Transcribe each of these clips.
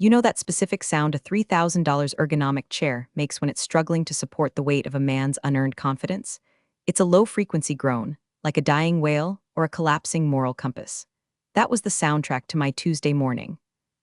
You know that specific sound a $3,000 ergonomic chair makes when it's struggling to support the weight of a man's unearned confidence? It's a low-frequency groan, like a dying whale or a collapsing moral compass. That was the soundtrack to my Tuesday morning.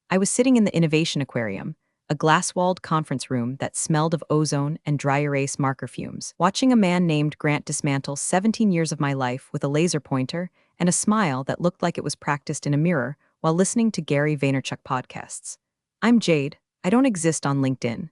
I was sitting in the Innovation Aquarium, a glass-walled conference room that smelled of ozone and dry erase marker fumes, watching a man named Grant dismantle 17 years of my life with a laser pointer and a smile that looked like it was practiced in a mirror while listening to Gary Vaynerchuk podcasts. I'm Jade. I don't exist on LinkedIn.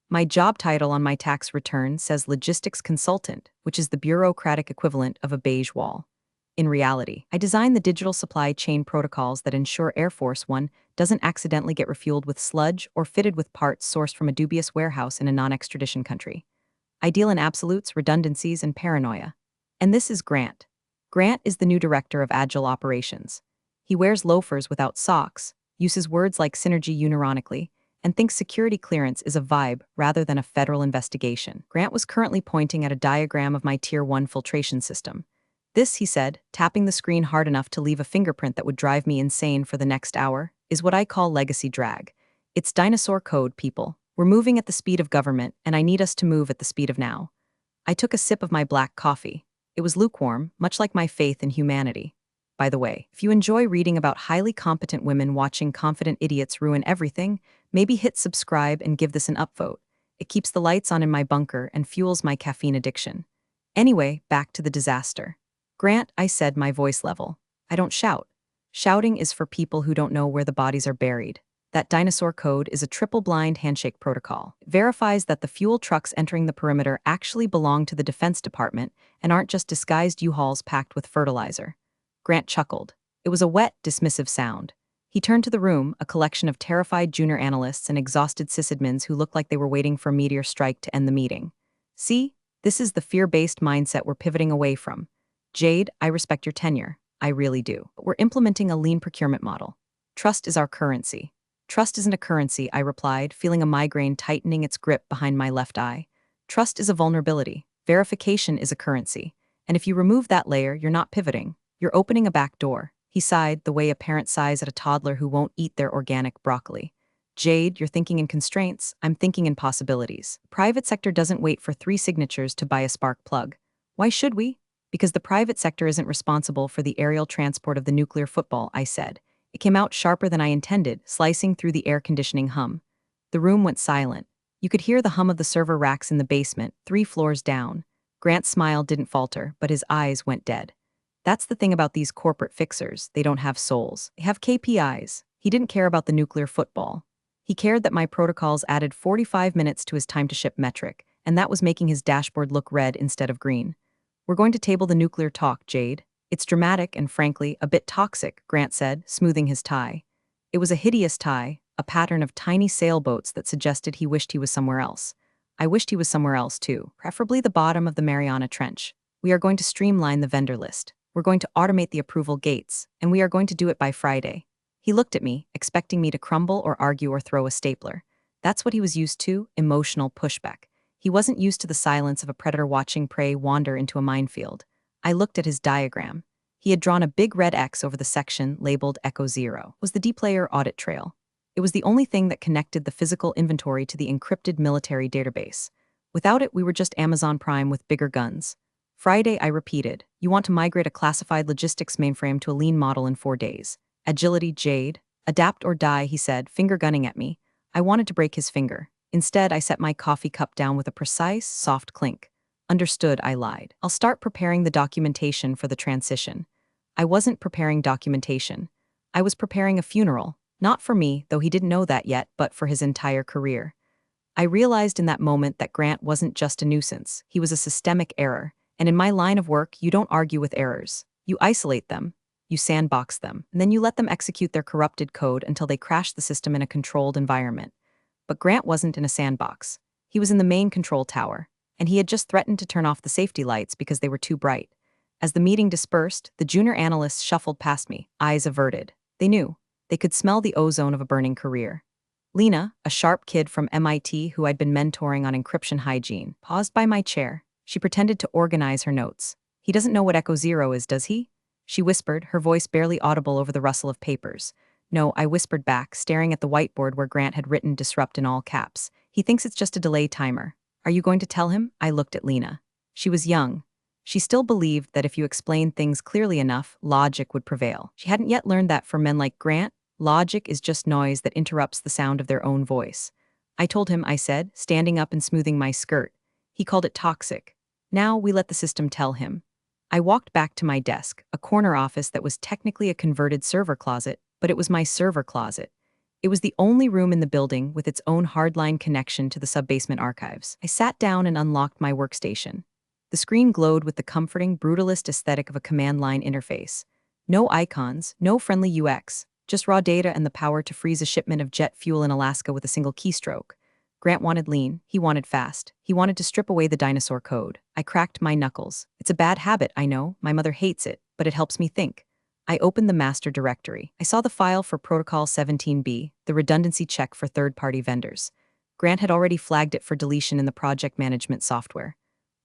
My job title on my tax return says logistics consultant, which is the bureaucratic equivalent of a beige wall. In reality, I design the digital supply chain protocols that ensure Air Force One doesn't accidentally get refueled with sludge or fitted with parts sourced from a dubious warehouse in a non-extradition country. I deal in absolutes, redundancies, and paranoia. And this is Grant. Grant is the new director of Agile Operations. He wears loafers without socks, uses words like synergy unironically, and thinks security clearance is a vibe rather than a federal investigation. Grant was currently pointing at a diagram of my Tier 1 filtration system. This, he said, tapping the screen hard enough to leave a fingerprint that would drive me insane for the next hour, is what I call legacy drag. It's dinosaur code, people. We're moving at the speed of government, and I need us to move at the speed of now. I took a sip of my black coffee. It was lukewarm, much like my faith in humanity. By the way, if you enjoy reading about highly competent women watching confident idiots ruin everything, maybe hit subscribe and give this an upvote. It keeps the lights on in my bunker and fuels my caffeine addiction. Anyway, back to the disaster. Grant, I said, my voice level. I don't shout. Shouting is for people who don't know where the bodies are buried. That dinosaur code is a triple-blind handshake protocol. It verifies that the fuel trucks entering the perimeter actually belong to the Defense Department and aren't just disguised U-Hauls packed with fertilizer. Grant chuckled. It was a wet, dismissive sound. He turned to the room, a collection of terrified junior analysts and exhausted sysadmins who looked like they were waiting for a meteor strike to end the meeting. See, this is the fear-based mindset we're pivoting away from. Jade, I respect your tenure. I really do. But we're implementing a lean procurement model. Trust is our currency. Trust isn't a currency, I replied, feeling a migraine tightening its grip behind my left eye. Trust is a vulnerability. Verification is a currency. And if you remove that layer, you're not pivoting. You're opening a back door. He sighed the way a parent sighs at a toddler who won't eat their organic broccoli. Jade, you're thinking in constraints. I'm thinking in possibilities. Private sector doesn't wait for 3 signatures to buy a spark plug. Why should we? Because the private sector isn't responsible for the aerial transport of the nuclear football, I said. It came out sharper than I intended, slicing through the air conditioning hum. The room went silent. You could hear the hum of the server racks in the basement, 3 floors down. Grant's smile didn't falter, but his eyes went dead. That's the thing about these corporate fixers. They don't have souls. They have KPIs. He didn't care about the nuclear football. He cared that my protocols added 45 minutes to his time-to-ship metric, and that was making his dashboard look red instead of green. We're going to table the nuclear talk, Jade. It's dramatic and, frankly, a bit toxic, Grant said, smoothing his tie. It was a hideous tie, a pattern of tiny sailboats that suggested he wished he was somewhere else. I wished he was somewhere else, too, preferably the bottom of the Mariana Trench. We are going to streamline the vendor list. We're going to automate the approval gates, and we are going to do it by Friday. He looked at me, expecting me to crumble or argue or throw a stapler. That's what he was used to, emotional pushback. He wasn't used to the silence of a predator watching prey wander into a minefield. I looked at his diagram. He had drawn a big red X over the section labeled Echo 0. It was the deployer audit trail. It was the only thing that connected the physical inventory to the encrypted military database. Without it, we were just Amazon Prime with bigger guns. Friday, I repeated, you want to migrate a classified logistics mainframe to a lean model in 4 days. Agility, Jade. Adapt or die, he said, finger gunning at me. I wanted to break his finger. Instead, I set my coffee cup down with a precise, soft clink. Understood, I lied. I'll start preparing the documentation for the transition. I wasn't preparing documentation. I was preparing a funeral. Not for me, though he didn't know that yet, but for his entire career. I realized in that moment that Grant wasn't just a nuisance. He was a systemic error. And in my line of work, you don't argue with errors. You isolate them, you sandbox them, and then you let them execute their corrupted code until they crash the system in a controlled environment. But Grant wasn't in a sandbox. He was in the main control tower, and he had just threatened to turn off the safety lights because they were too bright. As the meeting dispersed, the junior analysts shuffled past me, eyes averted. They knew. They could smell the ozone of a burning career. Lena, a sharp kid from MIT who I'd been mentoring on encryption hygiene, paused by my chair. She pretended to organize her notes. He doesn't know what Echo 0 is, does he? She whispered, her voice barely audible over the rustle of papers. No, I whispered back, staring at the whiteboard where Grant had written disrupt in all caps. He thinks it's just a delay timer. Are you going to tell him? I looked at Lena. She was young. She still believed that if you explained things clearly enough, logic would prevail. She hadn't yet learned that for men like Grant, logic is just noise that interrupts the sound of their own voice. I told him, I said, standing up and smoothing my skirt. He called it toxic. Now we let the system tell him. I walked back to my desk, a corner office that was technically a converted server closet, but it was my server closet. It was the only room in the building with its own hardline connection to the sub-basement archives. I sat down and unlocked my workstation. The screen glowed with the comforting, brutalist aesthetic of a command line interface. No icons, no friendly UX, just raw data and the power to freeze a shipment of jet fuel in Alaska with a single keystroke. Grant wanted lean, he wanted fast, he wanted to strip away the dinosaur code. I cracked my knuckles. It's a bad habit, I know, my mother hates it, but it helps me think. I opened the master directory. I saw the file for Protocol 17B, the redundancy check for third-party vendors. Grant had already flagged it for deletion in the project management software.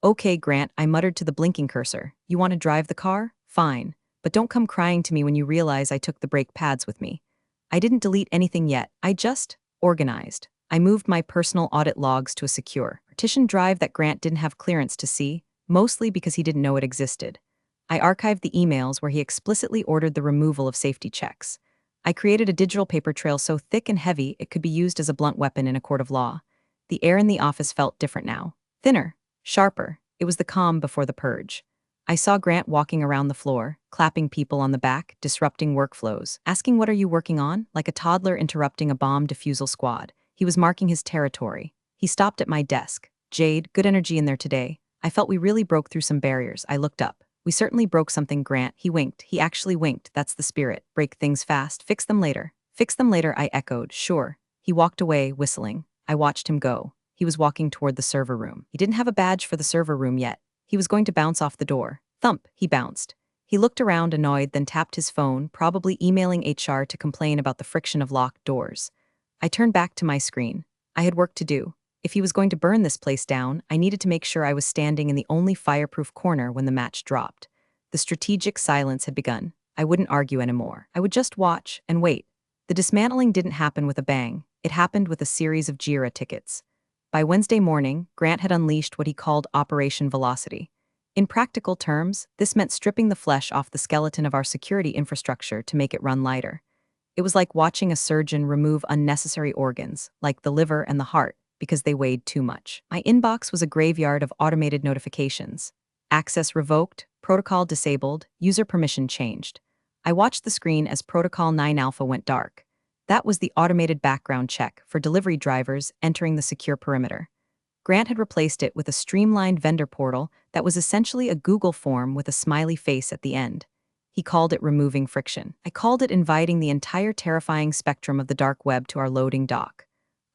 Okay, Grant, I muttered to the blinking cursor. You want to drive the car? Fine. But don't come crying to me when you realize I took the brake pads with me. I didn't delete anything yet, I just organized. I moved my personal audit logs to a secure, partition drive that Grant didn't have clearance to see, mostly because he didn't know it existed. I archived the emails where he explicitly ordered the removal of safety checks. I created a digital paper trail so thick and heavy it could be used as a blunt weapon in a court of law. The air in the office felt different now. Thinner, sharper. It was the calm before the purge. I saw Grant walking around the floor, clapping people on the back, disrupting workflows, asking what are you working on, like a toddler interrupting a bomb defusal squad. He was marking his territory. He stopped at my desk. Jade, good energy in there today. I felt we really broke through some barriers. I looked up. We certainly broke something, Grant. He winked. He actually winked. That's the spirit. Break things fast. Fix them later. Fix them later, I echoed. Sure. He walked away, whistling. I watched him go. He was walking toward the server room. He didn't have a badge for the server room yet. He was going to bounce off the door. Thump, he bounced. He looked around annoyed, then tapped his phone, probably emailing HR to complain about the friction of locked doors. I turned back to my screen. I had work to do. If he was going to burn this place down, I needed to make sure I was standing in the only fireproof corner when the match dropped. The strategic silence had begun. I wouldn't argue anymore. I would just watch and wait. The dismantling didn't happen with a bang. It happened with a series of JIRA tickets. By Wednesday morning, Grant had unleashed what he called Operation Velocity. In practical terms, this meant stripping the flesh off the skeleton of our security infrastructure to make it run lighter. It was like watching a surgeon remove unnecessary organs, like the liver and the heart, because they weighed too much. My inbox was a graveyard of automated notifications. Access revoked, protocol disabled, user permission changed. I watched the screen as Protocol 9 Alpha went dark. That was the automated background check for delivery drivers entering the secure perimeter. Grant had replaced it with a streamlined vendor portal that was essentially a Google form with a smiley face at the end. He called it removing friction. I called it inviting the entire terrifying spectrum of the dark web to our loading dock.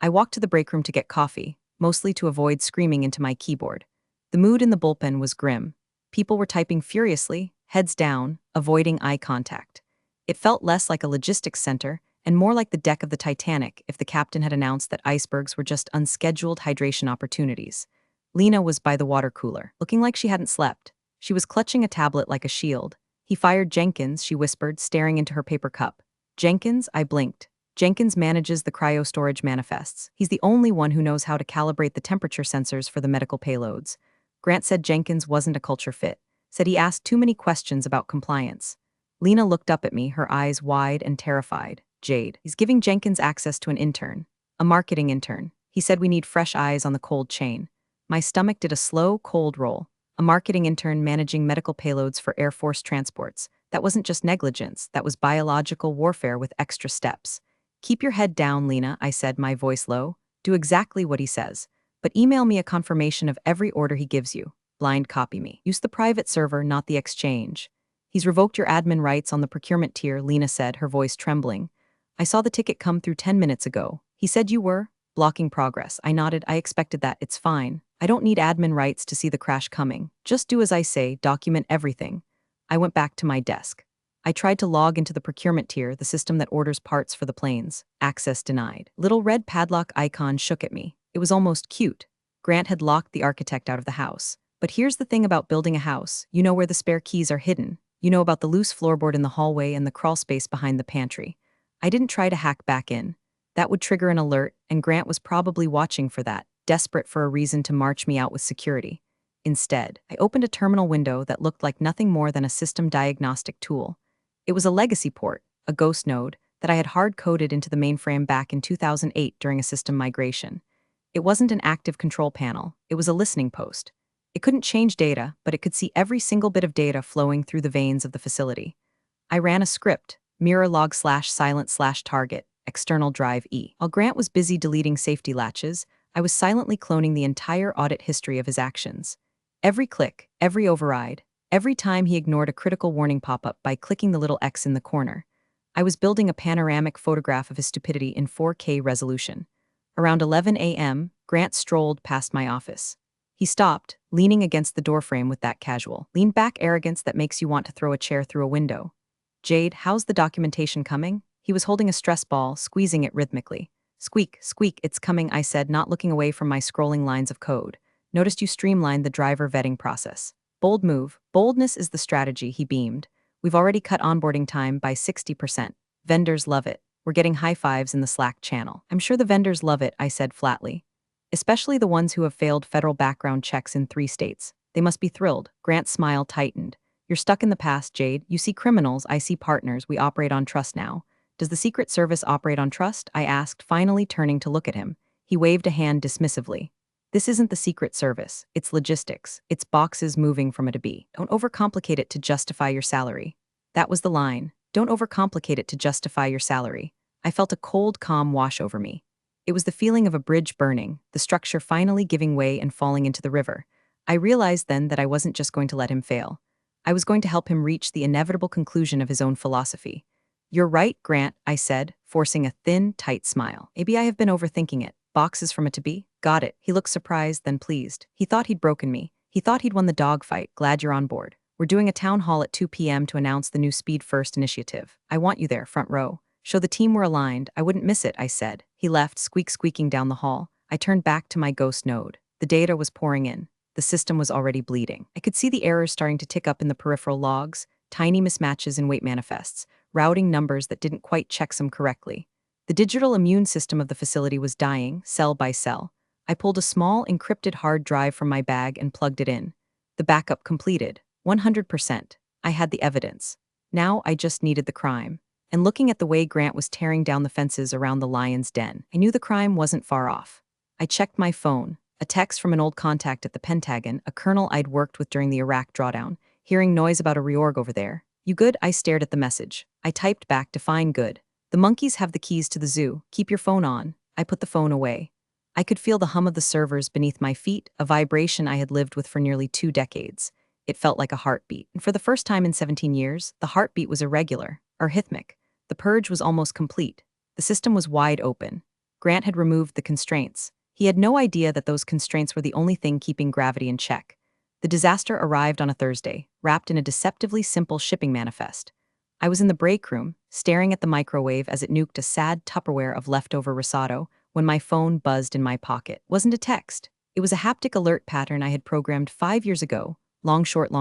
I walked to the break room to get coffee, mostly to avoid screaming into my keyboard. The mood in the bullpen was grim. People were typing furiously, heads down, avoiding eye contact. It felt less like a logistics center and more like the deck of the Titanic if the captain had announced that icebergs were just unscheduled hydration opportunities. Lena was by the water cooler, looking like she hadn't slept. She was clutching a tablet like a shield. He fired Jenkins, she whispered, staring into her paper cup. Jenkins? I blinked. Jenkins manages the cryo-storage manifests. He's the only one who knows how to calibrate the temperature sensors for the medical payloads. Grant said Jenkins wasn't a culture fit, said he asked too many questions about compliance. Lena looked up at me, her eyes wide and terrified. Jade. He's giving Jenkins access to an intern. A marketing intern. He said we need fresh eyes on the cold chain. My stomach did a slow, cold roll. A marketing intern managing medical payloads for Air Force transports. That wasn't just negligence, that was biological warfare with extra steps. Keep your head down, Lena, I said, my voice low. Do exactly what he says. But email me a confirmation of every order he gives you. Blind copy me. Use the private server, not the exchange. He's revoked your admin rights on the procurement tier, Lena said, her voice trembling. I saw the ticket come through 10 minutes ago. He said you were blocking progress. I nodded. I expected that. It's fine. I don't need admin rights to see the crash coming. Just do as I say, document everything. I went back to my desk. I tried to log into the procurement tier, the system that orders parts for the planes. Access denied. Little red padlock icon shook at me. It was almost cute. Grant had locked the architect out of the house. But here's the thing about building a house. You know where the spare keys are hidden. You know about the loose floorboard in the hallway and the crawl space behind the pantry. I didn't try to hack back in. That would trigger an alert, and Grant was probably watching for that, desperate for a reason to march me out with security. Instead, I opened a terminal window that looked like nothing more than a system diagnostic tool. It was a legacy port, a ghost node, that I had hard-coded into the mainframe back in 2008 during a system migration. It wasn't an active control panel, it was a listening post. It couldn't change data, but it could see every single bit of data flowing through the veins of the facility. I ran a script, mirror log / silent / target, external drive E. While Grant was busy deleting safety latches, I was silently cloning the entire audit history of his actions. Every click, every override, every time he ignored a critical warning pop-up by clicking the little X in the corner. I was building a panoramic photograph of his stupidity in 4K resolution. Around 11 a.m., Grant strolled past my office. He stopped, leaning against the doorframe with that casual, lean-back arrogance that makes you want to throw a chair through a window. "Jade, how's the documentation coming?" He was holding a stress ball, squeezing it rhythmically. "Squeak, squeak, it's coming," I said, not looking away from my scrolling lines of code. "Noticed you streamlined the driver vetting process. Bold move. Boldness is the strategy," he beamed. "We've already cut onboarding time by 60%. Vendors love it. We're getting high fives in the Slack channel." "I'm sure the vendors love it," I said flatly. "Especially the ones who have failed federal background checks in 3 states. They must be thrilled." Grant's smile tightened. "You're stuck in the past, Jade. You see criminals, I see partners. We operate on trust now." "Does the Secret Service operate on trust?" I asked, finally turning to look at him. He waved a hand dismissively. "This isn't the Secret Service. It's logistics. It's boxes moving from A to B. Don't overcomplicate it to justify your salary." That was the line. Don't overcomplicate it to justify your salary. I felt a cold calm wash over me. It was the feeling of a bridge burning, the structure finally giving way and falling into the river. I realized then that I wasn't just going to let him fail. I was going to help him reach the inevitable conclusion of his own philosophy. "You're right, Grant," I said, forcing a thin, tight smile. "Maybe I have been overthinking it. Boxes from A to B? Got it." He looked surprised, then pleased. He thought he'd broken me. He thought he'd won the dogfight. "Glad you're on board. We're doing a town hall at 2 p.m. to announce the new Speed First initiative. I want you there, front row. Show the team we're aligned. I wouldn't miss it," I said. He left, squeaking down the hall. I turned back to my ghost node. The data was pouring in. The system was already bleeding. I could see the errors starting to tick up in the peripheral logs, tiny mismatches in weight manifests, routing numbers that didn't quite checksum correctly. The digital immune system of the facility was dying, cell by cell. I pulled a small, encrypted hard drive from my bag and plugged it in. The backup completed. 100%. I had the evidence. Now I just needed the crime. And looking at the way Grant was tearing down the fences around the lion's den, I knew the crime wasn't far off. I checked my phone. A text from an old contact at the Pentagon, a colonel I'd worked with during the Iraq drawdown, hearing noise about a reorg over there. "You good?" I stared at the message. I typed back, "Define good. The monkeys have the keys to the zoo. Keep your phone on." I put the phone away. I could feel the hum of the servers beneath my feet, a vibration I had lived with for nearly 2 decades. It felt like a heartbeat. And for the first time in 17 years, the heartbeat was irregular, arrhythmic. The purge was almost complete. The system was wide open. Grant had removed the constraints. He had no idea that those constraints were the only thing keeping gravity in check. The disaster arrived on a Thursday, wrapped in a deceptively simple shipping manifest. I was in the break room, staring at the microwave as it nuked a sad Tupperware of leftover risotto, when my phone buzzed in my pocket. It wasn't a text. It was a haptic alert pattern I had programmed 5 years ago. Long short,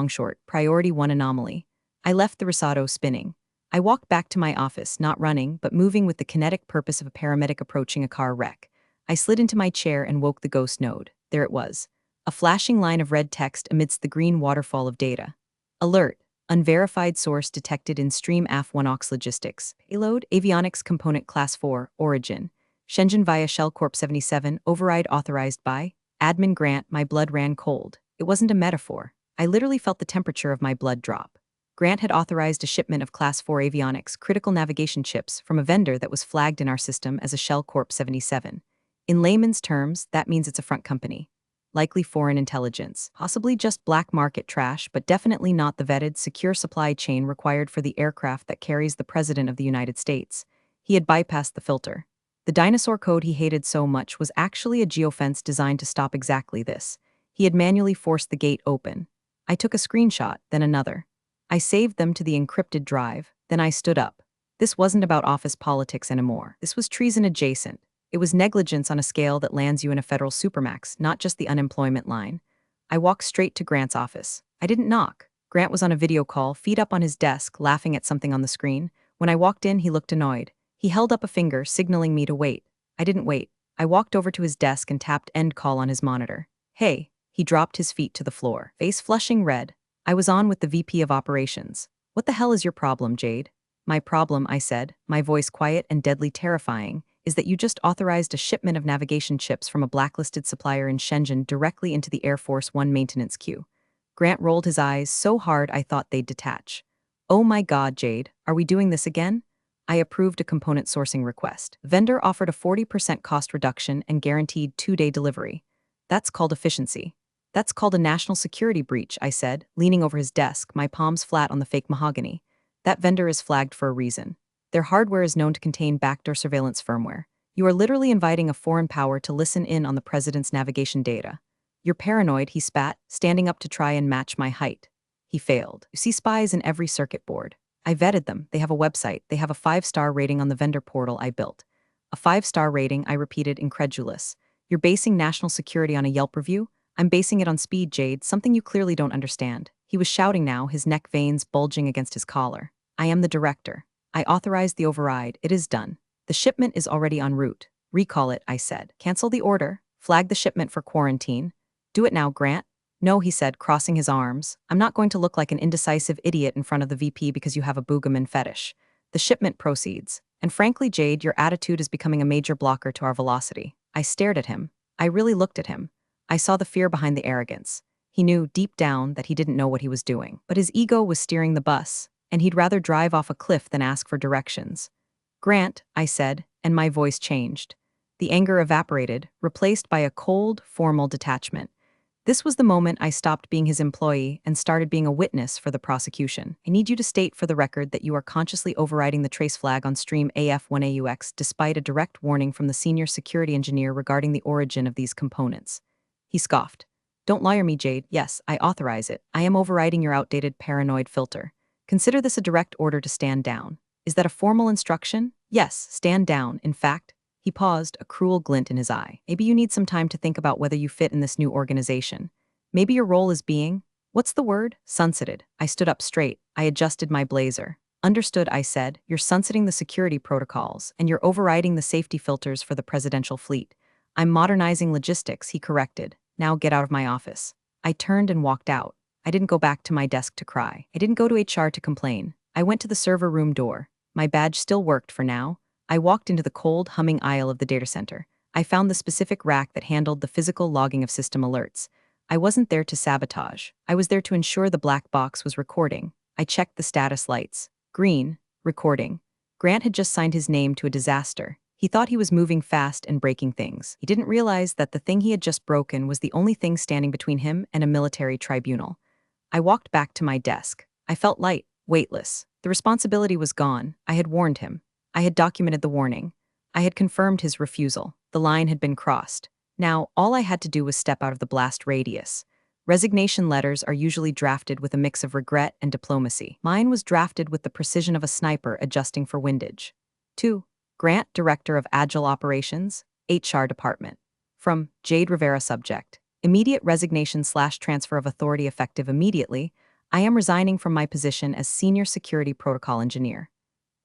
priority 1 anomaly. I left the risotto spinning. I walked back to my office, not running, but moving with the kinetic purpose of a paramedic approaching a car wreck. I slid into my chair and woke the ghost node. There it was. A flashing line of red text amidst the green waterfall of data. Alert. Unverified source detected in Stream AF1OX Logistics. Payload, Avionics Component Class 4, Origin. Shenzhen via Shell Corp 77, override authorized by Admin Grant. My blood ran cold. It wasn't a metaphor. I literally felt the temperature of my blood drop. Grant had authorized a shipment of Class 4 avionics critical navigation chips from a vendor that was flagged in our system as a Shell Corp 77. In layman's terms, that means it's a front company. Likely foreign intelligence. Possibly just black market trash, but definitely not the vetted, secure supply chain required for the aircraft that carries the President of the United States. He had bypassed the filter. The dinosaur code he hated so much was actually a geofence designed to stop exactly this. He had manually forced the gate open. I took a screenshot, then another. I saved them to the encrypted drive, then I stood up. This wasn't about office politics anymore. This was treason adjacent. It was negligence on a scale that lands you in a federal supermax, not just the unemployment line. I walked straight to Grant's office. I didn't knock. Grant was on a video call, feet up on his desk, laughing at something on the screen. When I walked in, he looked annoyed. He held up a finger, signaling me to wait. I didn't wait. I walked over to his desk and tapped end call on his monitor. Hey, he dropped his feet to the floor, face flushing red. I was on with the VP of Operations. What the hell is your problem, Jade? My problem, I said, my voice quiet and deadly terrifying, is that you just authorized a shipment of navigation chips from a blacklisted supplier in Shenzhen directly into the Air Force One maintenance queue. Grant rolled his eyes so hard I thought they'd detach. Oh my God, Jade, are we doing this again? I approved a component sourcing request. Vendor offered a 40% cost reduction and guaranteed 2-day delivery. That's called efficiency. That's called a national security breach, I said, leaning over his desk, my palms flat on the fake mahogany. That vendor is flagged for a reason. Their hardware is known to contain backdoor surveillance firmware. You are literally inviting a foreign power to listen in on the president's navigation data. You're paranoid, he spat, standing up to try and match my height. He failed. You see spies in every circuit board. I vetted them. They have a website. They have a 5-star rating on the vendor portal I built. A 5-star rating, I repeated, incredulous. You're basing national security on a Yelp review? I'm basing it on speed, Jade, something you clearly don't understand. He was shouting now, his neck veins bulging against his collar. I am the director. I authorized the override. It is done. The shipment is already en route. Recall it, I said. Cancel the order. Flag the shipment for quarantine. Do it now, Grant. No, he said, crossing his arms. I'm not going to look like an indecisive idiot in front of the VP because you have a boogaman fetish. The shipment proceeds. And frankly, Jade, your attitude is becoming a major blocker to our velocity. I stared at him. I really looked at him. I saw the fear behind the arrogance. He knew deep down that he didn't know what he was doing. But his ego was steering the bus, and he'd rather drive off a cliff than ask for directions. Grant, I said, and my voice changed. The anger evaporated, replaced by a cold, formal detachment. This was the moment I stopped being his employee and started being a witness for the prosecution. I need you to state for the record that you are consciously overriding the trace flag on stream AF1AUX despite a direct warning from the senior security engineer regarding the origin of these components. He scoffed. Don't liar me, Jade. Yes, I authorize it. I am overriding your outdated paranoid filter. Consider this a direct order to stand down. Is that a formal instruction? Yes, stand down. In fact, he paused, a cruel glint in his eye. Maybe you need some time to think about whether you fit in this new organization. Maybe your role is being, what's the word? Sunsetted. I stood up straight. I adjusted my blazer. Understood, I said. You're sunsetting the security protocols, and you're overriding the safety filters for the presidential fleet. I'm modernizing logistics, he corrected. Now get out of my office. I turned and walked out. I didn't go back to my desk to cry. I didn't go to HR to complain. I went to the server room door. My badge still worked for now. I walked into the cold, humming aisle of the data center. I found the specific rack that handled the physical logging of system alerts. I wasn't there to sabotage. I was there to ensure the black box was recording. I checked the status lights. Green, recording. Grant had just signed his name to a disaster. He thought he was moving fast and breaking things. He didn't realize that the thing he had just broken was the only thing standing between him and a military tribunal. I walked back to my desk. I felt light, weightless. The responsibility was gone. I had warned him. I had documented the warning. I had confirmed his refusal. The line had been crossed. Now, all I had to do was step out of the blast radius. Resignation letters are usually drafted with a mix of regret and diplomacy. Mine was drafted with the precision of a sniper adjusting for windage. 2. Grant, Director of Agile Operations, HR Department. From Jade Rivera subject. Immediate resignation/transfer of authority effective immediately. I am resigning from my position as Senior Security Protocol Engineer.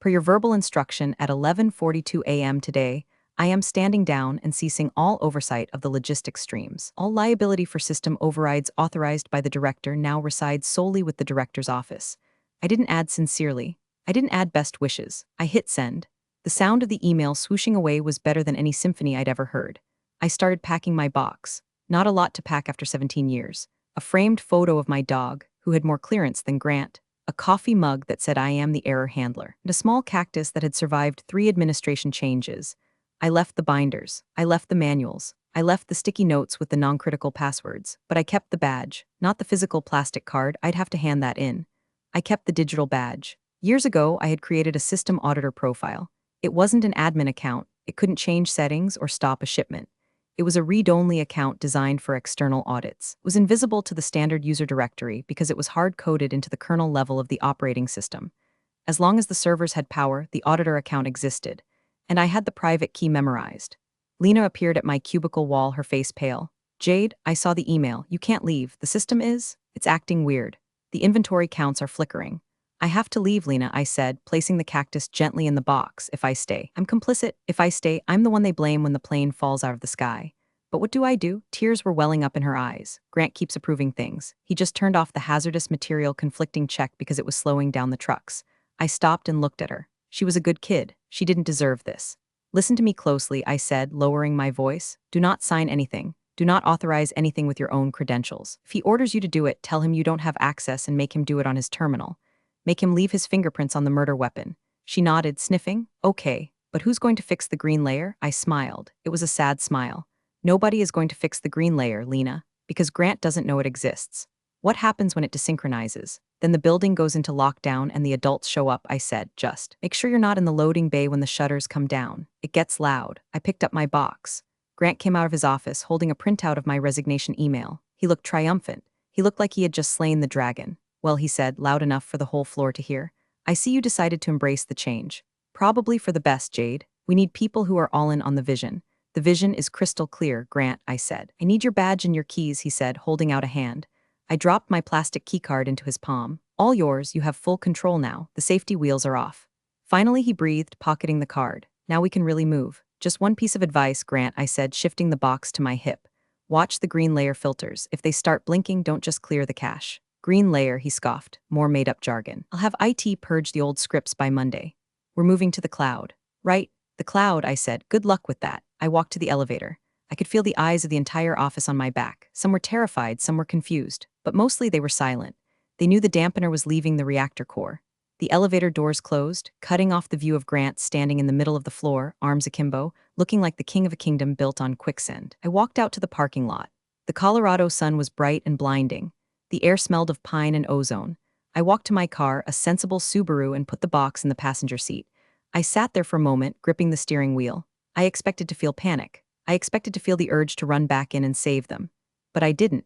Per your verbal instruction at 11:42 a.m. today, I am standing down and ceasing all oversight of the logistics streams. All liability for system overrides authorized by the director now resides solely with the director's office. I didn't add sincerely. I didn't add best wishes. I hit send. The sound of the email swooshing away was better than any symphony I'd ever heard. I started packing my box. Not a lot to pack after 17 years. A framed photo of my dog, who had more clearance than Grant. A coffee mug that said I am the error handler, and a small cactus that had survived 3 administration changes. I left the binders. I left the manuals. I left the sticky notes with the non-critical passwords, but I kept the badge, not the physical plastic card. I'd have to hand that in. I kept the digital badge. Years ago, I had created a system auditor profile. It wasn't an admin account. It couldn't change settings or stop a shipment. It was a read-only account designed for external audits. It was invisible to the standard user directory because it was hard-coded into the kernel level of the operating system. As long as the servers had power, the auditor account existed, and I had the private key memorized. Lena appeared at my cubicle wall, her face pale. Jade, I saw the email. You can't leave. The system is? It's acting weird. The inventory counts are flickering. I have to leave, Lena, I said, placing the cactus gently in the box. If I stay, I'm complicit. If I stay, I'm the one they blame when the plane falls out of the sky. But what do I do? Tears were welling up in her eyes. Grant keeps approving things. He just turned off the hazardous material conflicting check because it was slowing down the trucks. I stopped and looked at her. She was a good kid. She didn't deserve this. Listen to me closely, I said, lowering my voice. Do not sign anything. Do not authorize anything with your own credentials. If he orders you to do it, tell him you don't have access and make him do it on his terminal. Make him leave his fingerprints on the murder weapon. She nodded, sniffing. Okay, but who's going to fix the green layer? I smiled. It was a sad smile. Nobody is going to fix the green layer, Lena, because Grant doesn't know it exists. What happens when it desynchronizes? Then the building goes into lockdown and the adults show up, I said, just. Make sure you're not in the loading bay when the shutters come down. It gets loud. I picked up my box. Grant came out of his office holding a printout of my resignation email. He looked triumphant. He looked like he had just slain the dragon. Well, he said, loud enough for the whole floor to hear. I see you decided to embrace the change. Probably for the best, Jade. We need people who are all in on the vision. The vision is crystal clear, Grant, I said. I need your badge and your keys, he said, holding out a hand. I dropped my plastic keycard into his palm. All yours, you have full control now. The safety wheels are off. Finally, he breathed, pocketing the card. Now we can really move. Just one piece of advice, Grant, I said, shifting the box to my hip. Watch the green layer filters. If they start blinking, don't just clear the cache. Green layer, he scoffed. More made-up jargon. I'll have IT purge the old scripts by Monday. We're moving to the cloud. Right? The cloud, I said. Good luck with that. I walked to the elevator. I could feel the eyes of the entire office on my back. Some were terrified, some were confused, but mostly they were silent. They knew the dampener was leaving the reactor core. The elevator doors closed, cutting off the view of Grant standing in the middle of the floor, arms akimbo, looking like the king of a kingdom built on quicksand. I walked out to the parking lot. The Colorado sun was bright and blinding. The air smelled of pine and ozone. I walked to my car, a sensible Subaru, and put the box in the passenger seat. I sat there for a moment, gripping the steering wheel. I expected to feel panic. I expected to feel the urge to run back in and save them. But I didn't.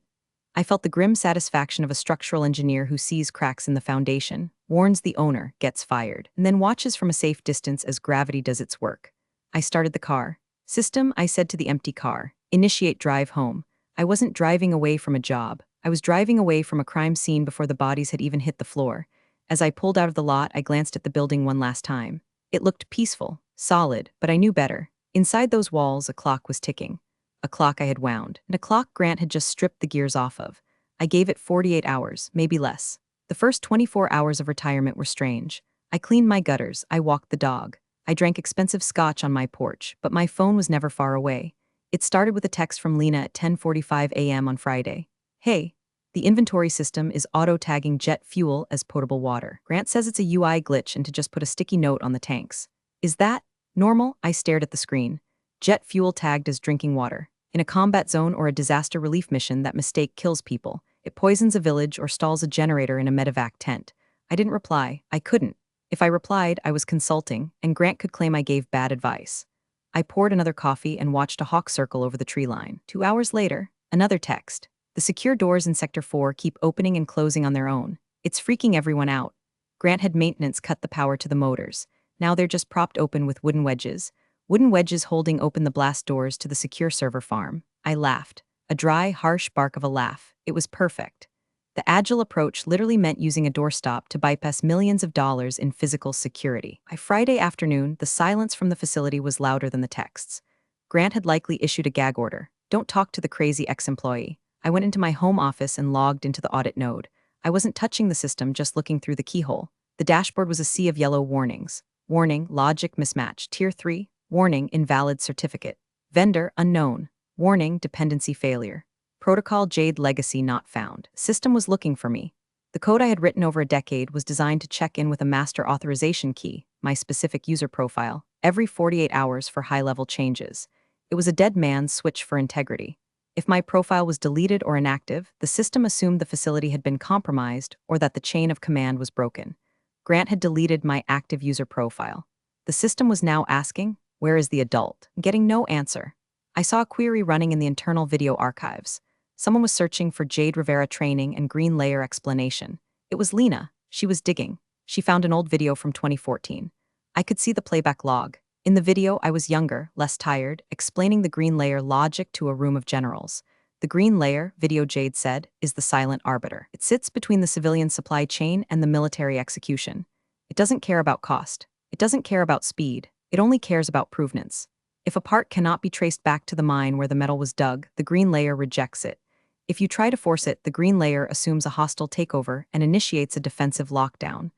I felt the grim satisfaction of a structural engineer who sees cracks in the foundation, warns the owner, gets fired, and then watches from a safe distance as gravity does its work. I started the car. System, I said to the empty car. Initiate drive home. I wasn't driving away from a job. I was driving away from a crime scene before the bodies had even hit the floor. As I pulled out of the lot, I glanced at the building one last time. It looked peaceful, solid, but I knew better. Inside those walls, a clock was ticking. A clock I had wound, and a clock Grant had just stripped the gears off of. I gave it 48 hours, maybe less. The first 24 hours of retirement were strange. I cleaned my gutters, I walked the dog. I drank expensive scotch on my porch, but my phone was never far away. It started with a text from Lena at 10:45 a.m. on Friday. Hey, the inventory system is auto-tagging jet fuel as potable water. Grant says it's a UI glitch and to just put a sticky note on the tanks. Is that normal? I stared at the screen. Jet fuel tagged as drinking water. In a combat zone or a disaster relief mission, that mistake kills people. It poisons a village or stalls a generator in a medevac tent. I didn't reply. I couldn't. If I replied, I was consulting, and Grant could claim I gave bad advice. I poured another coffee and watched a hawk circle over the tree line. 2 hours later, another text. The secure doors in Sector 4 keep opening and closing on their own. It's freaking everyone out. Grant had maintenance cut the power to the motors. Now they're just propped open with wooden wedges. Wooden wedges holding open the blast doors to the secure server farm. I laughed. A dry, harsh bark of a laugh. It was perfect. The agile approach literally meant using a doorstop to bypass millions of dollars in physical security. By Friday afternoon, the silence from the facility was louder than the texts. Grant had likely issued a gag order. Don't talk to the crazy ex-employee. I went into my home office and logged into the audit node. I wasn't touching the system, just looking through the keyhole. The dashboard was a sea of yellow warnings. Warning, logic mismatch. Tier 3. Warning, invalid certificate. Vendor, unknown. Warning, dependency failure. Protocol Jade legacy not found. System was looking for me. The code I had written over a decade was designed to check in with a master authorization key, my specific user profile, every 48 hours for high-level changes. It was a dead man's switch for integrity. If my profile was deleted or inactive, the system assumed the facility had been compromised or that the chain of command was broken. Grant had deleted my active user profile. The system was now asking, where is the adult? Getting no answer. I saw a query running in the internal video archives. Someone was searching for Jade Rivera training and green layer explanation. It was Lena. She was digging. She found an old video from 2014. I could see the playback log. In the video, I was younger, less tired, explaining the green layer logic to a room of generals. The green layer, Video Jade said, is the silent arbiter. It sits between the civilian supply chain and the military execution. It doesn't care about cost. It doesn't care about speed. It only cares about provenance. If a part cannot be traced back to the mine where the metal was dug, the green layer rejects it. If you try to force it, the green layer assumes a hostile takeover and initiates a defensive lockdown.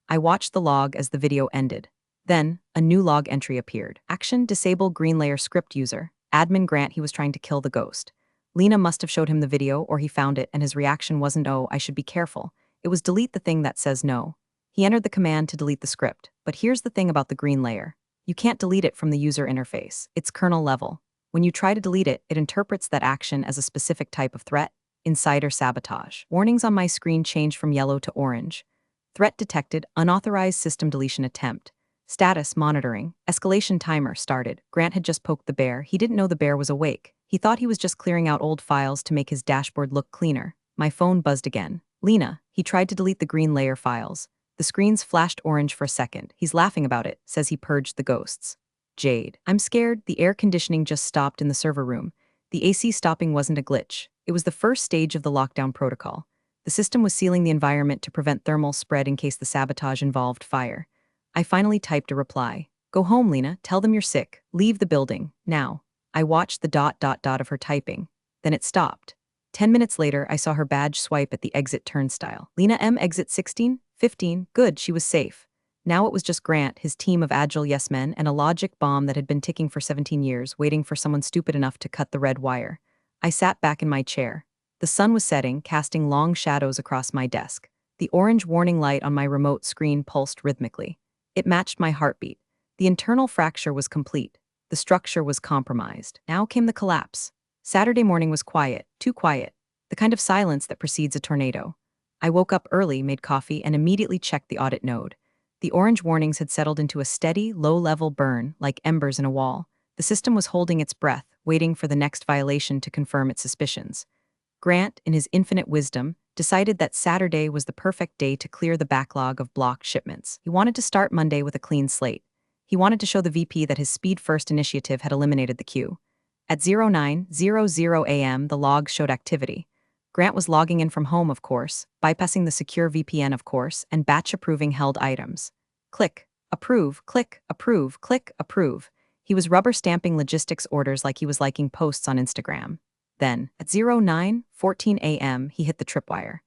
I watched the log as the video ended. Then, a new log entry appeared. Action: disable green layer script user. Admin Grant, he was trying to kill the ghost. Lena must have showed him the video, or he found it, and his reaction wasn't, "Oh, I should be careful." It was, "Delete the thing that says no." He entered the command to delete the script. But here's the thing about the green layer. You can't delete it from the user interface. It's kernel level. When you try to delete it, it interprets that action as a specific type of threat: insider sabotage. Warnings on my screen changed from yellow to orange. Threat detected, unauthorized system deletion attempt. Status monitoring. Escalation timer started. Grant had just poked the bear. He didn't know the bear was awake. He thought he was just clearing out old files to make his dashboard look cleaner. My phone buzzed again. Lena. He tried to delete the green layer files. The screens flashed orange for a second. He's laughing about it, says he purged the ghosts. Jade. I'm scared. The air conditioning just stopped in the server room. The AC stopping wasn't a glitch. It was the first stage of the lockdown protocol. The system was sealing the environment to prevent thermal spread in case the sabotage involved fire. I finally typed a reply. Go home, Lena. Tell them you're sick. Leave the building. Now. I watched the ... of her typing. Then it stopped. 10 minutes later, I saw her badge swipe at the exit turnstile. Lena M. exit 16? 15. Good, she was safe. Now it was just Grant, his team of agile yes men, and a logic bomb that had been ticking for 17 years, waiting for someone stupid enough to cut the red wire. I sat back in my chair. The sun was setting, casting long shadows across my desk. The orange warning light on my remote screen pulsed rhythmically. It matched my heartbeat. The internal fracture was complete. The structure was compromised. Now came the collapse. Saturday morning was quiet, too quiet. The kind of silence that precedes a tornado. I woke up early, made coffee, and immediately checked the audit node. The orange warnings had settled into a steady, low-level burn, like embers in a wall. The system was holding its breath, waiting for the next violation to confirm its suspicions. Grant, in his infinite wisdom, decided that Saturday was the perfect day to clear the backlog of blocked shipments. He wanted to start Monday with a clean slate. He wanted to show the VP that his speed-first initiative had eliminated the queue. At 09:00 a.m., the logs showed activity. Grant was logging in from home, of course, bypassing the secure VPN, of course, and batch-approving held items. Click, approve, click, approve, click, approve. He was rubber-stamping logistics orders like he was liking posts on Instagram. Then, at 09:14 a.m., he hit the tripwire.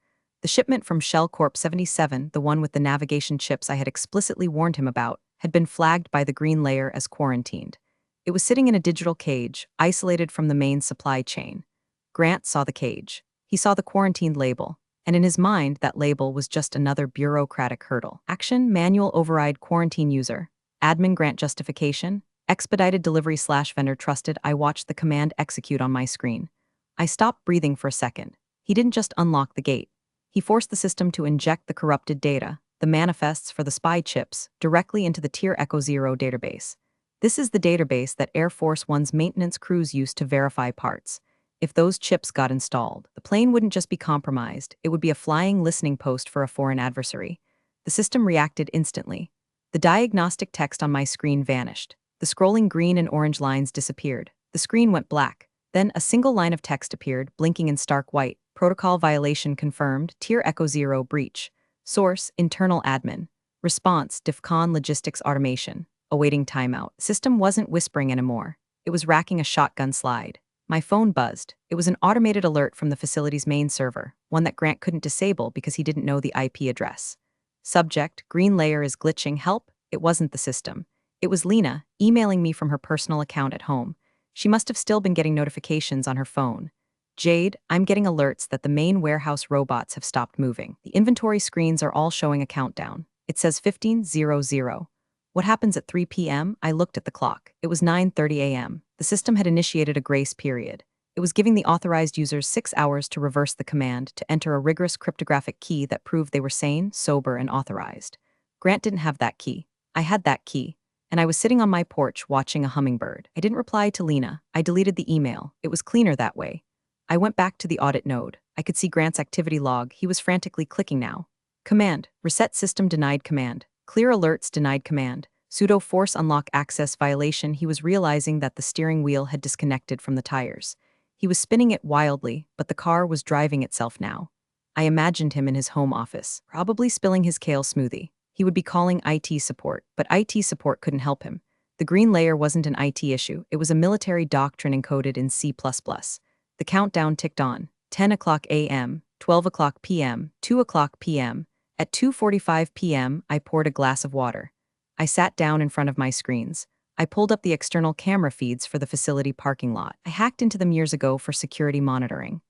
The shipment from Shell Corp 77, the one with the navigation chips I had explicitly warned him about, had been flagged by the green layer as quarantined. It was sitting in a digital cage, isolated from the main supply chain. Grant saw the cage. He saw the quarantined label, and in his mind, that label was just another bureaucratic hurdle. Action: manual override quarantine user. Admin Grant justification. Expedited delivery / vendor trusted. I watched the command execute on my screen. I stopped breathing for a second. He didn't just unlock the gate. He forced the system to inject the corrupted data, the manifests for the spy chips, directly into the Tier Echo 0 database. This is the database that Air Force One's maintenance crews used to verify parts. If those chips got installed, the plane wouldn't just be compromised, it would be a flying listening post for a foreign adversary. The system reacted instantly. The diagnostic text on my screen vanished. The scrolling green and orange lines disappeared. The screen went black. Then a single line of text appeared, blinking in stark white. Protocol violation confirmed. Tier Echo 0 breach. Source: internal admin. Response: DEFCON logistics automation. Awaiting timeout. System wasn't whispering anymore. It was racking a shotgun slide. My phone buzzed. It was an automated alert from the facility's main server, one that Grant couldn't disable because he didn't know the IP address. Subject: green layer is glitching. Help? It wasn't the system. It was Lena, emailing me from her personal account at home. She must have still been getting notifications on her phone. Jade, I'm getting alerts that the main warehouse robots have stopped moving. The inventory screens are all showing a countdown. It says 15:00. What happens at 3 p.m.? I looked at the clock. It was 9:30 a.m. The system had initiated a grace period. It was giving the authorized users 6 hours to reverse the command, to enter a rigorous cryptographic key that proved they were sane, sober, and authorized. Grant didn't have that key. I had that key. And I was sitting on my porch watching a hummingbird. I didn't reply to Lena. I deleted the email. It was cleaner that way. I went back to the audit node. I could see Grant's activity log. He was frantically clicking now. Command: reset system denied command. Clear alerts denied command. Pseudo force unlock access violation. He was realizing that the steering wheel had disconnected from the tires. He was spinning it wildly, but the car was driving itself now. I imagined him in his home office, probably spilling his kale smoothie. He would be calling IT support, but IT support couldn't help him. The green layer wasn't an IT issue, it was a military doctrine encoded in C++. The countdown ticked on. 10 o'clock a.m., 12 o'clock p.m., 2 o'clock p.m. At 2:45 p.m., I poured a glass of water. I sat down in front of my screens. I pulled up the external camera feeds for the facility parking lot. I hacked into them years ago for security monitoring.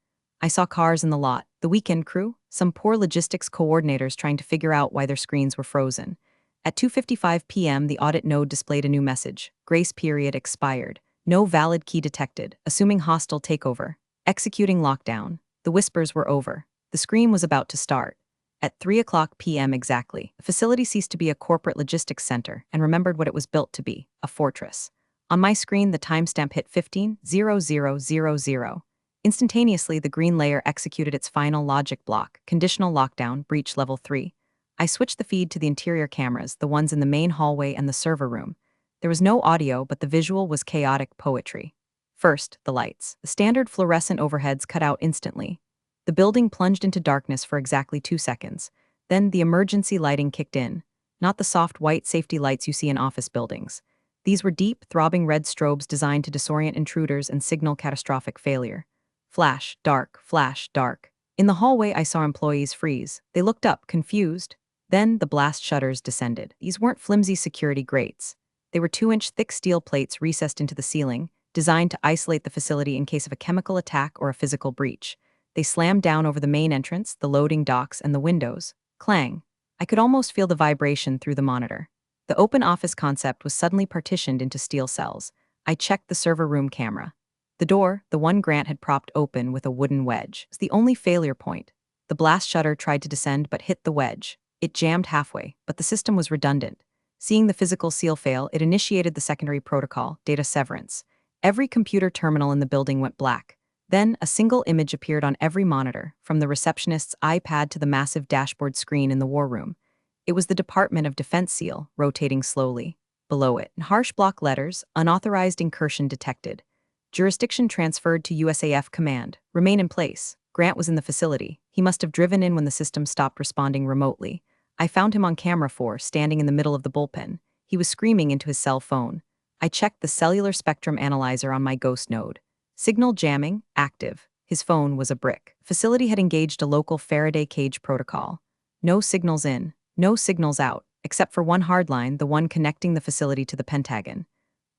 I saw cars in the lot, the weekend crew, some poor logistics coordinators trying to figure out why their screens were frozen. At 2:55 p.m., the audit node displayed a new message. Grace period expired. No valid key detected, assuming hostile takeover. Executing lockdown. The whispers were over. The scream was about to start. At 3 o'clock p.m. exactly, the facility ceased to be a corporate logistics center and remembered what it was built to be, a fortress. On my screen, the timestamp hit 15:00:00. Instantaneously, the green layer executed its final logic block, conditional lockdown, breach level 3. I switched the feed to the interior cameras, the ones in the main hallway and the server room. There was no audio, but the visual was chaotic poetry. First, the lights. The standard fluorescent overheads cut out instantly. The building plunged into darkness for exactly 2 seconds. Then the emergency lighting kicked in. Not the soft white safety lights you see in office buildings. These were deep, throbbing red strobes designed to disorient intruders and signal catastrophic failure. Flash, dark, flash, dark. In the hallway, I saw employees freeze. They looked up, confused. Then the blast shutters descended. These weren't flimsy security grates. They were 2-inch thick steel plates recessed into the ceiling, designed to isolate the facility in case of a chemical attack or a physical breach. They slammed down over the main entrance, the loading docks, and the windows. Clang. I could almost feel the vibration through the monitor. The open office concept was suddenly partitioned into steel cells. I checked the server room camera. The door, the one Grant had propped open with a wooden wedge, was the only failure point. The blast shutter tried to descend but hit the wedge. It jammed halfway, but the system was redundant. Seeing the physical seal fail, it initiated the secondary protocol, data severance. Every computer terminal in the building went black. Then, a single image appeared on every monitor, from the receptionist's iPad to the massive dashboard screen in the war room. It was the Department of Defense seal, rotating slowly. Below it, in harsh block letters, unauthorized incursion detected. Jurisdiction transferred to USAF command. Remain in place. Grant was in the facility. He must have driven in when the system stopped responding remotely. I found him on camera 4, standing in the middle of the bullpen. He was screaming into his cell phone. I checked the cellular spectrum analyzer on my ghost node. Signal jamming, active. His phone was a brick. Facility had engaged a local Faraday cage protocol. No signals in, no signals out, except for one hardline, the one connecting the facility to the Pentagon.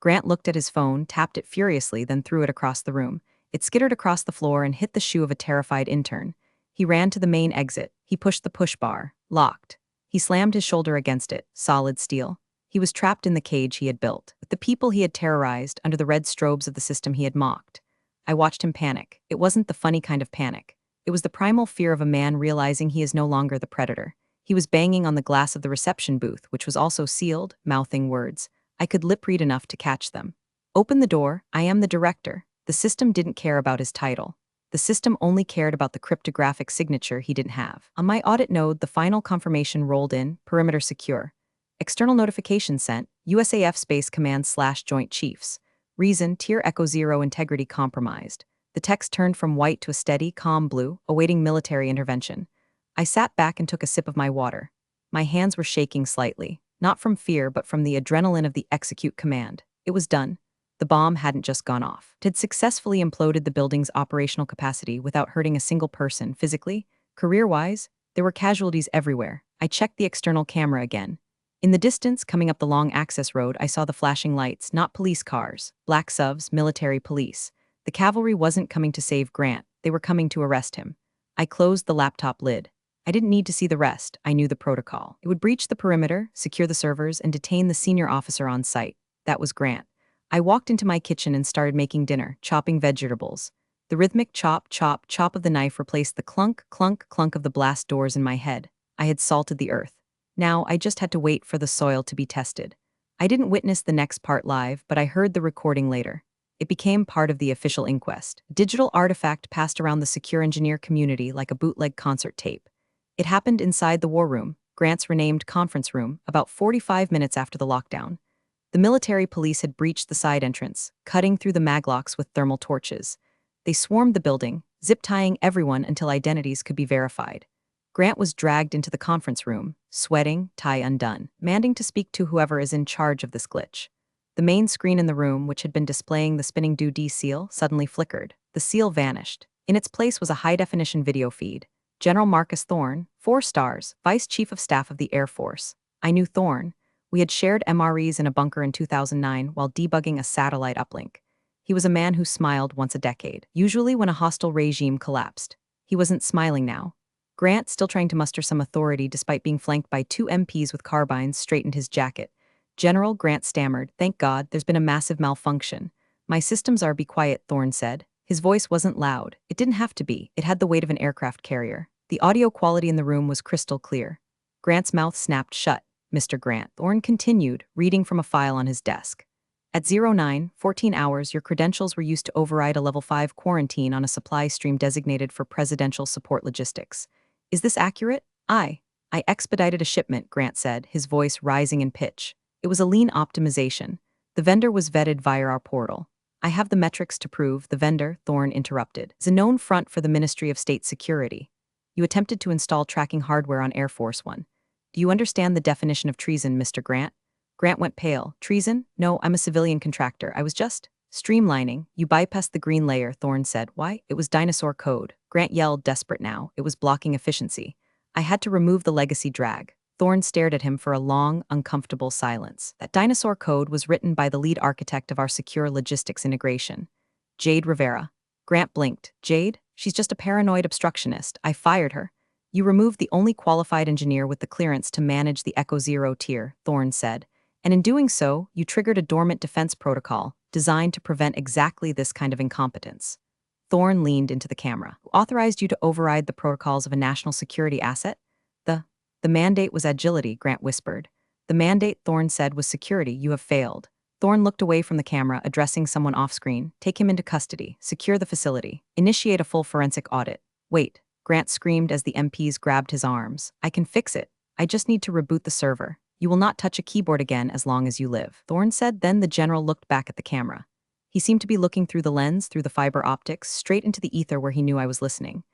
Grant looked at his phone, tapped it furiously, then threw it across the room. It skittered across the floor and hit the shoe of a terrified intern. He ran to the main exit. He pushed the push bar. Locked. He slammed his shoulder against it, solid steel. He was trapped in the cage he had built, with the people he had terrorized under the red strobes of the system he had mocked. I watched him panic. It wasn't the funny kind of panic. It was the primal fear of a man realizing he is no longer the predator. He was banging on the glass of the reception booth, which was also sealed, mouthing words. I could lip read enough to catch them. Open the door, I am the director. The system didn't care about his title. The system only cared about the cryptographic signature he didn't have. On my audit node, the final confirmation rolled in, perimeter secure. External notification sent, USAF Space Command/Joint Chiefs. Reason, Tier Echo 0 integrity compromised. The text turned from white to a steady, calm blue, awaiting military intervention. I sat back and took a sip of my water. My hands were shaking slightly, not from fear but from the adrenaline of the execute command. It was done. The bomb hadn't just gone off. It had successfully imploded the building's operational capacity without hurting a single person physically. Career-wise, there were casualties everywhere. I checked the external camera again. In the distance, coming up the long access road, I saw the flashing lights, not police cars, black SUVs, military police. The cavalry wasn't coming to save Grant, they were coming to arrest him. I closed the laptop lid. I didn't need to see the rest, I knew the protocol. It would breach the perimeter, secure the servers, and detain the senior officer on site. That was Grant. I walked into my kitchen and started making dinner, chopping vegetables. The rhythmic chop, chop, chop of the knife replaced the clunk, clunk, clunk of the blast doors in my head. I had salted the earth. Now, I just had to wait for the soil to be tested. I didn't witness the next part live, but I heard the recording later. It became part of the official inquest. A digital artifact passed around the secure engineer community like a bootleg concert tape. It happened inside the war room, Grant's renamed conference room, about 45 minutes after the lockdown. The military police had breached the side entrance, cutting through the maglocks with thermal torches. They swarmed the building, zip-tying everyone until identities could be verified. Grant was dragged into the conference room, sweating, tie undone, demanding to speak to whoever is in charge of this glitch. The main screen in the room, which had been displaying the spinning do-D seal, suddenly flickered. The seal vanished. In its place was a high-definition video feed. General Marcus Thorne, 4 stars, Vice Chief of Staff of the Air Force. I knew Thorne. We had shared MREs in a bunker in 2009 while debugging a satellite uplink. He was a man who smiled once a decade, usually when a hostile regime collapsed. He wasn't smiling now. Grant, still trying to muster some authority despite being flanked by 2 MPs with carbines, straightened his jacket. General, Grant stammered, "Thank God, there's been a massive malfunction. My systems are be quiet," Thorne said. His voice wasn't loud. It didn't have to be. It had the weight of an aircraft carrier. The audio quality in the room was crystal clear. Grant's mouth snapped shut. "Mr. Grant," Thorne continued, reading from a file on his desk. At 09:14 hours, your credentials were used to override a level 5 quarantine on a supply stream designated for presidential support logistics. Is this accurate? I expedited a shipment, Grant said, his voice rising in pitch. It was a lean optimization. The vendor was vetted via our portal. I have the metrics to prove, the vendor, Thorne interrupted, is a known front for the Ministry of State Security. You attempted to install tracking hardware on Air Force One. Do you understand the definition of treason, Mr. Grant? Grant went pale. Treason? No, I'm a civilian contractor. I was just streamlining. You bypassed the green layer, Thorne said. Why? It was dinosaur code. Grant yelled, desperate now. It was blocking efficiency. I had to remove the legacy drag. Thorne stared at him for a long, uncomfortable silence. That dinosaur code was written by the lead architect of our secure logistics integration, Jade Rivera. Grant blinked. Jade? She's just a paranoid obstructionist. I fired her. You removed the only qualified engineer with the clearance to manage the Echo Zero tier, Thorne said. And in doing so, you triggered a dormant defense protocol designed to prevent exactly this kind of incompetence. Thorne leaned into the camera. Who authorized you to override the protocols of a national security asset? The mandate was agility, Grant whispered. The mandate, Thorne said, was security. You have failed. Thorne looked away from the camera, addressing someone off-screen. Take him into custody. Secure the facility. Initiate a full forensic audit. Wait, Grant screamed as the MPs grabbed his arms. I can fix it. I just need to reboot the server. You will not touch a keyboard again as long as you live, Thorne said. Then the general looked back at the camera. He seemed to be looking through the lens, through the fiber optics, straight into the ether where he knew I was listening.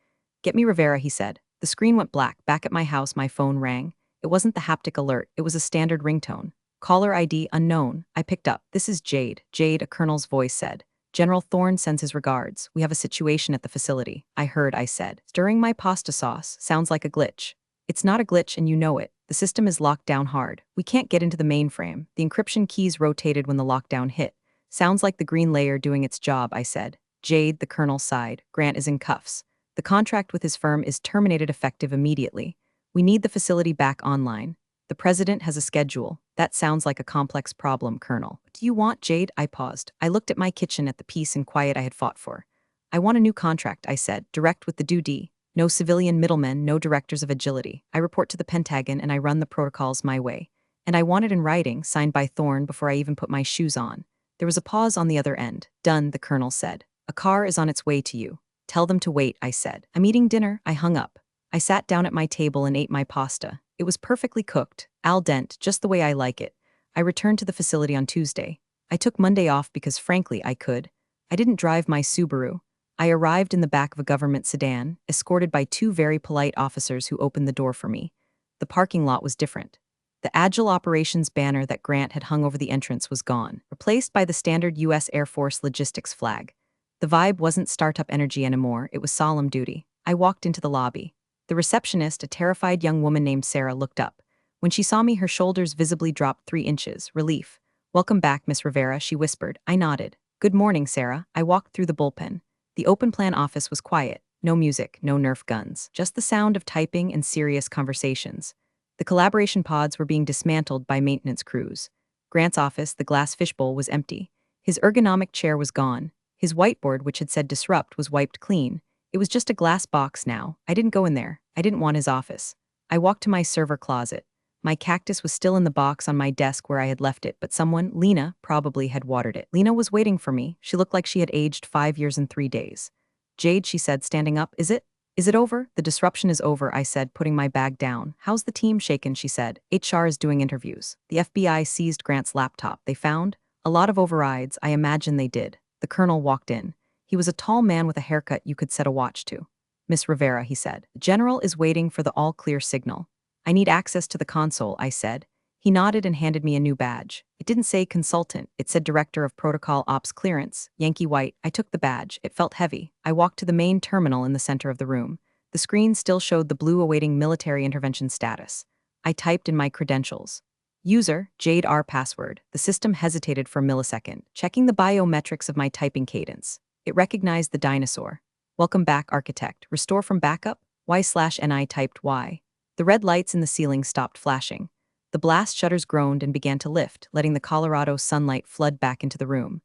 Get me Rivera, he said. The screen went black. Back at my house, my phone rang. It wasn't the haptic alert. It was a standard ringtone. Caller ID unknown. I picked up. This is Jade. Jade, a colonel's voice said. General Thorne sends his regards. We have a situation at the facility. I heard, I said. Stirring my pasta sauce. Sounds like a glitch. It's not a glitch and you know it. The system is locked down hard. We can't get into the mainframe. The encryption keys rotated when the lockdown hit. Sounds like the green layer doing its job, I said. Jade, the colonel sighed. Grant is in cuffs. The contract with his firm is terminated effective immediately. We need the facility back online. The president has a schedule. That sounds like a complex problem, Colonel. What do you want, Jade? I paused. I looked at my kitchen at the peace and quiet I had fought for. I want a new contract, I said, direct with the do-D. No civilian middlemen, no directors of agility. I report to the Pentagon and I run the protocols my way. And I want it in writing, signed by Thorne before I even put my shoes on. There was a pause on the other end. Done, the colonel said. A car is on its way to you. Tell them to wait, I said. I'm eating dinner. I hung up. I sat down at my table and ate my pasta. It was perfectly cooked, al dente, just the way I like it. I returned to the facility on Tuesday. I took Monday off because frankly I could. I didn't drive my Subaru. I arrived in the back of a government sedan, escorted by 2 very polite officers who opened the door for me. The parking lot was different. The Agile Operations banner that Grant had hung over the entrance was gone, replaced by the standard U.S. Air Force logistics flag. The vibe wasn't startup energy anymore, it was solemn duty. I walked into the lobby. The receptionist, a terrified young woman named Sarah, looked up. When she saw me, her shoulders visibly dropped 3 inches. Relief. Welcome back, Miss Rivera, she whispered. I nodded. Good morning, Sarah. I walked through the bullpen. The open plan office was quiet. No music, no Nerf guns. Just the sound of typing and serious conversations. The collaboration pods were being dismantled by maintenance crews. Grant's office, the glass fishbowl, was empty. His ergonomic chair was gone. His whiteboard, which had said disrupt, was wiped clean. It was just a glass box now. I didn't go in there. I didn't want his office. I walked to my server closet. My cactus was still in the box on my desk where I had left it, but someone, Lena, probably had watered it. Lena was waiting for me. She looked like she had aged 5 years and 3 days. Jade, she said, standing up, is it? Is it over? The disruption is over, I said, putting my bag down. How's the team shaken, she said. HR is doing interviews. The FBI seized Grant's laptop. They found a lot of overrides. I imagine they did. The colonel walked in. He was a tall man with a haircut you could set a watch to. Miss Rivera, he said. The general is waiting for the all-clear signal. I need access to the console, I said. He nodded and handed me a new badge. It didn't say consultant, it said Director of Protocol Ops Clearance, Yankee White. I took the badge. It felt heavy. I walked to the main terminal in the center of the room. The screen still showed the blue awaiting military intervention status. I typed in my credentials. User, Jade R password. The system hesitated for a millisecond, checking the biometrics of my typing cadence. It recognized the dinosaur. Welcome back, architect. Restore from backup? Y/NI typed Y. The red lights in the ceiling stopped flashing. The blast shutters groaned and began to lift, letting the Colorado sunlight flood back into the room.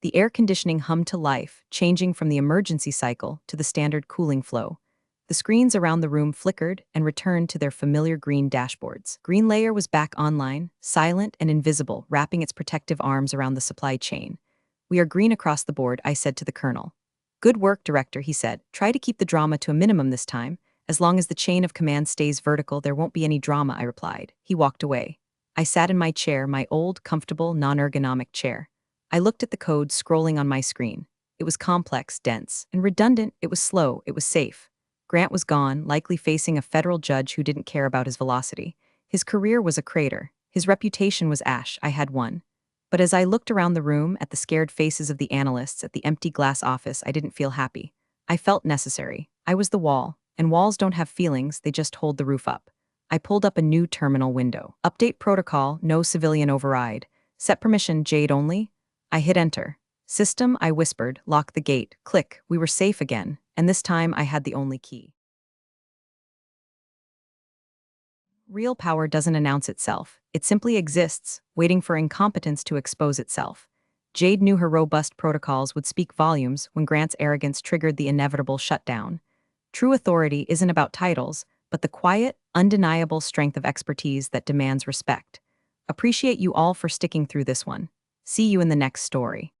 The air conditioning hummed to life, changing from the emergency cycle to the standard cooling flow. The screens around the room flickered and returned to their familiar green dashboards. Green Layer was back online, silent and invisible, wrapping its protective arms around the supply chain. We are green across the board, I said to the colonel. Good work, Director, he said. Try to keep the drama to a minimum this time. As long as the chain of command stays vertical, there won't be any drama, I replied. He walked away. I sat in my chair, my old, comfortable, non-ergonomic chair. I looked at the code scrolling on my screen. It was complex, dense, and redundant. It was slow, it was safe. Grant was gone, likely facing a federal judge who didn't care about his velocity. His career was a crater. His reputation was ash. I had won. But as I looked around the room, at the scared faces of the analysts, at the empty glass office, I didn't feel happy. I felt necessary. I was the wall. And walls don't have feelings, they just hold the roof up. I pulled up a new terminal window. Update protocol, no civilian override. Set permission, Jade only. I hit enter. System, I whispered, lock the gate. Click, we were safe again. And this time I had the only key. Real power doesn't announce itself. It simply exists, waiting for incompetence to expose itself. Jade knew her robust protocols would speak volumes when Grant's arrogance triggered the inevitable shutdown. True authority isn't about titles, but the quiet, undeniable strength of expertise that demands respect. Appreciate you all for sticking through this one. See you in the next story.